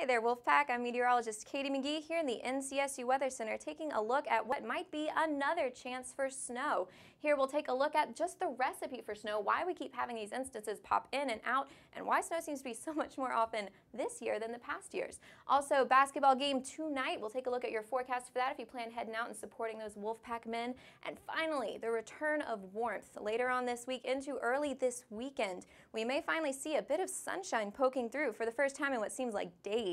Hey there, Wolfpack. I'm meteorologist Katie Magee here in the NCSU Weather Center taking a look at what might be another chance for snow. Here we'll take a look at just the recipe for snow, why we keep having these instances pop in and out, and why snow seems to be so much more often this year than the past years. Also, basketball game tonight. We'll take a look at your forecast for that if you plan heading out and supporting those Wolfpack men. And finally, the return of warmth later on this week into early this weekend. We may finally see a bit of sunshine poking through for the first time in what seems like days.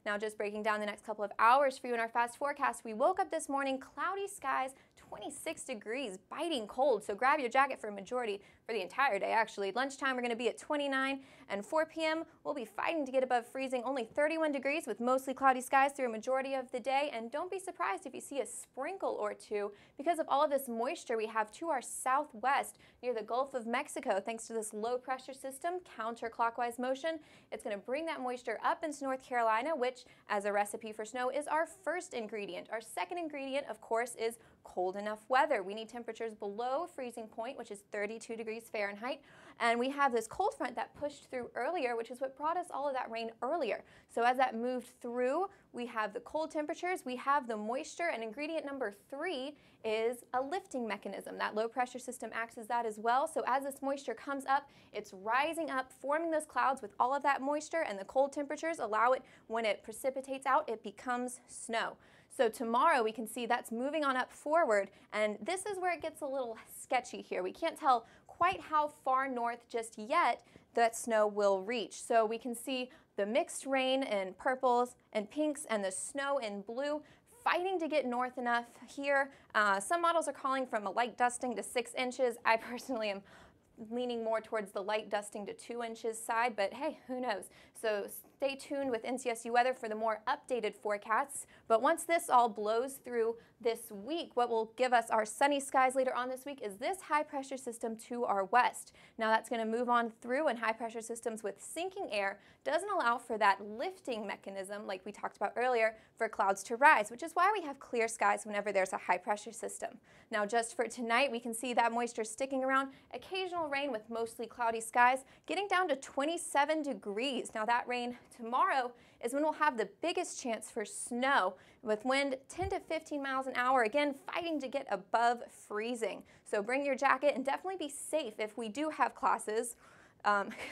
Now, just breaking down the next couple of hours for you in our fast forecast, we woke up this morning, cloudy skies, 26 degrees, biting cold, so grab your jacket for a majority for the entire day, actually. Lunchtime, we're going to be at 29, and 4 p.m., we'll be fighting to get above freezing, only 31 degrees with mostly cloudy skies through a majority of the day, and don't be surprised if you see a sprinkle or two because of all of this moisture we have to our southwest near the Gulf of Mexico. Thanks to this low pressure system, counterclockwise motion, it's going to bring that moisture up into North Carolina, which, as a recipe for snow, is our first ingredient. Our second ingredient, of course, is cold enough weather. We need temperatures below freezing point, which is 32 degrees Fahrenheit, and we have this cold front that pushed through earlier, which is what brought us all of that rain earlier. So as that moved through, we have the cold temperatures, we have the moisture, and ingredient number 3 is a lifting mechanism. That low pressure system acts as that as well. So as this moisture comes up, it's rising up, forming those clouds with all of that moisture, and the cold temperatures allow it, when it precipitates out, it becomes snow. So tomorrow we can see that's moving on up forward, and this is where it gets a little sketchy here. We can't tell quite how far north just yet that snow will reach. So we can see the mixed rain in purples and pinks and the snow in blue fighting to get north enough here. Some models are calling from a light dusting to 6 inches. I personally am leaning more towards the light dusting to 2 inches side, but hey, who knows? So stay tuned with NCSU Weather for the more updated forecasts. But once this all blows through this week, what will give us our sunny skies later on this week is this high pressure system to our west. Now that's going to move on through, and high pressure systems with sinking air doesn't allow for that lifting mechanism like we talked about earlier for clouds to rise, which is why we have clear skies whenever there's a high pressure system. Now just for tonight, we can see that moisture sticking around, occasional rain with mostly cloudy skies, getting down to 27 degrees. Now that rain tomorrow is when we'll have the biggest chance for snow with wind 10 to 15 miles an hour, again fighting to get above freezing. So bring your jacket and definitely be safe if we do have classes.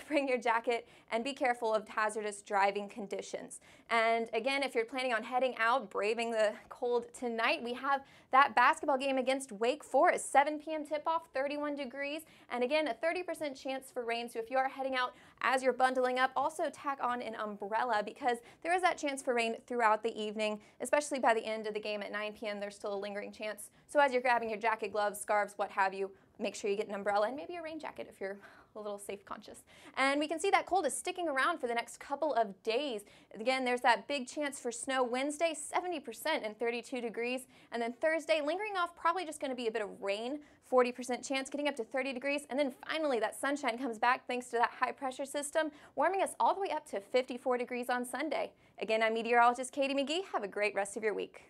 Bring your jacket and be careful of hazardous driving conditions. And again, if you're planning on heading out, braving the cold tonight, we have that basketball game against Wake Forest, 7 p.m. tip-off, 31 degrees, and again, a 30% chance for rain. So if you are heading out as you're bundling up, also tack on an umbrella because there is that chance for rain throughout the evening, especially by the end of the game at 9 p.m. There's still a lingering chance. So as you're grabbing your jacket, gloves, scarves, what have you, make sure you get an umbrella and maybe a rain jacket if you're a little safe conscious. And we can see that cold is sticking around for the next couple of days. Again, there's that big chance for snow Wednesday, 70% and 32 degrees. And then Thursday, lingering off, probably just going to be a bit of rain, 40% chance, getting up to 30 degrees. And then finally, that sunshine comes back thanks to that high pressure system, warming us all the way up to 54 degrees on Sunday. Again, I'm meteorologist Katie Magee. Have a great rest of your week.